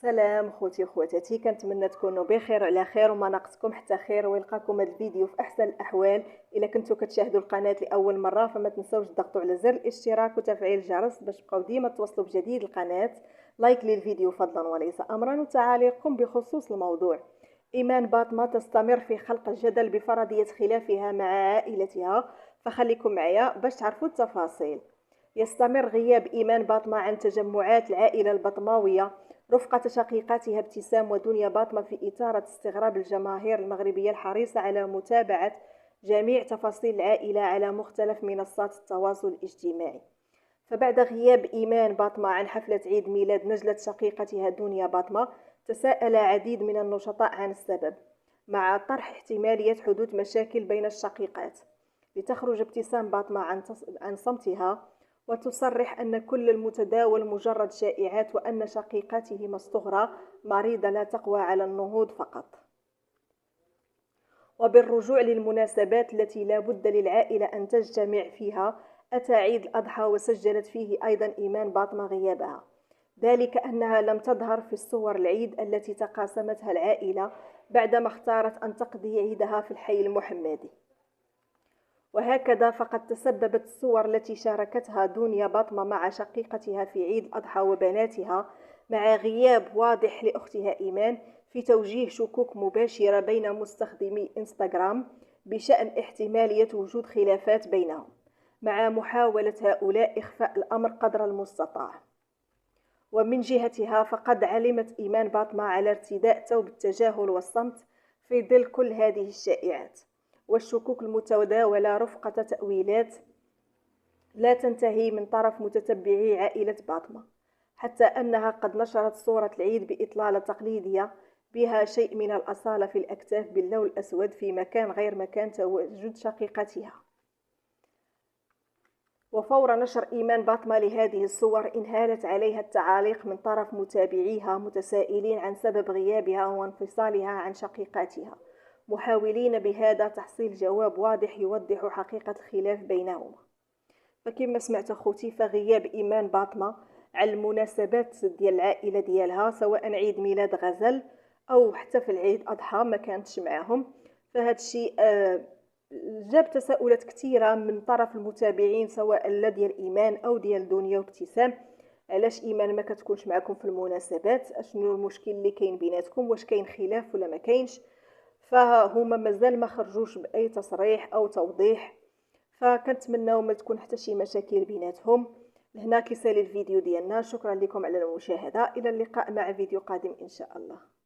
سلام خوتي وخواتاتي، كنتمنى تكونوا بخير وعلى خير وما ناقصكم حتى خير، ويلقاكم هذا الفيديو في احسن الاحوال. الا كنتوا كتشاهدوا القناه لاول مره فما تنساوش تضغطوا على زر الاشتراك وتفعيل الجرس باش تبقاو ديما توصلوا بجديد القناه. لايك للفيديو فضلا وليس امرا، وتعاليقكم بخصوص الموضوع. ايمان باطمه تستمر في خلق الجدل بفرضيه خلافها مع عائلتها، فخليكم معايا باش تعرفوا التفاصيل. يستمر غياب إيمان باطمة عن تجمعات العائلة البطماوية رفقة شقيقاتها ابتسام ودنيا باطمة، في إثارة استغراب الجماهير المغربية الحريصة على متابعة جميع تفاصيل العائلة على مختلف منصات التواصل الاجتماعي. فبعد غياب إيمان باطمة عن حفلة عيد ميلاد نجلة شقيقتها دنيا باطمة، تساءل عديد من النشطاء عن السبب، مع طرح احتمالية حدوث مشاكل بين الشقيقات. لتخرج ابتسام باطمة عن صمتها وتصرح أن كل المتداول مجرد شائعات، وأن شقيقتهما الصغرى مريضة لا تقوى على النهوض فقط. وبالرجوع للمناسبات التي لا بد للعائلة أن تجتمع فيها، أتى عيد الأضحى وسجلت فيه أيضا إيمان باطمة غيابها، ذلك أنها لم تظهر في الصور العيد التي تقاسمتها العائلة بعدما اختارت أن تقضي عيدها في الحي المحمدي. وهكذا فقد تسببت الصور التي شاركتها دنيا باطمة مع شقيقتها في عيد الأضحى وبناتها، مع غياب واضح لأختها إيمان، في توجيه شكوك مباشرة بين مستخدمي إنستغرام بشأن احتمالية وجود خلافات بينهم، مع محاولة هؤلاء إخفاء الأمر قدر المستطاع. ومن جهتها فقد علمت إيمان باطمة على ارتداء ثوب التجاهل والصمت في ظل كل هذه الشائعات والشكوك المتداولة رفقة تأويلات لا تنتهي من طرف متتبعي عائلة باطمة، حتى أنها قد نشرت صورة العيد بإطلالة تقليدية بها شيء من الأصالة في الأكتاف باللون الأسود في مكان غير مكان تواجد شقيقتها. وفور نشر إيمان باطمة لهذه الصور انهالت عليها التعاليق من طرف متابعيها متسائلين عن سبب غيابها وانفصالها عن شقيقاتها، محاولين بهذا تحصيل جواب واضح يوضح حقيقة الخلاف بينهما. فكما سمعت أخوتي، فغياب إيمان باطمة على المناسبات ديال العائلة ديالها، سواء عيد ميلاد غزل أو حتى في العيد أضحى ما كانتش معهم، فهذا الشيء جاب تساؤلات كثيرة من طرف المتابعين، سواء لا ديال إيمان أو ديال دنيا وابتسام. علاش إيمان ما كتكونش معكم في المناسبات؟ اشنو المشكل اللي كاين بيناتكم؟ واش كاين خلاف ولا ما كاينش؟ فهما مازال ما خرجوش بأي تصريح أو توضيح، فكنتمناو ما تكون حتى شي مشاكل بيناتهم. لهنا كيسالي الفيديو ديالنا، شكرا لكم على المشاهدة، إلى اللقاء مع فيديو قادم إن شاء الله.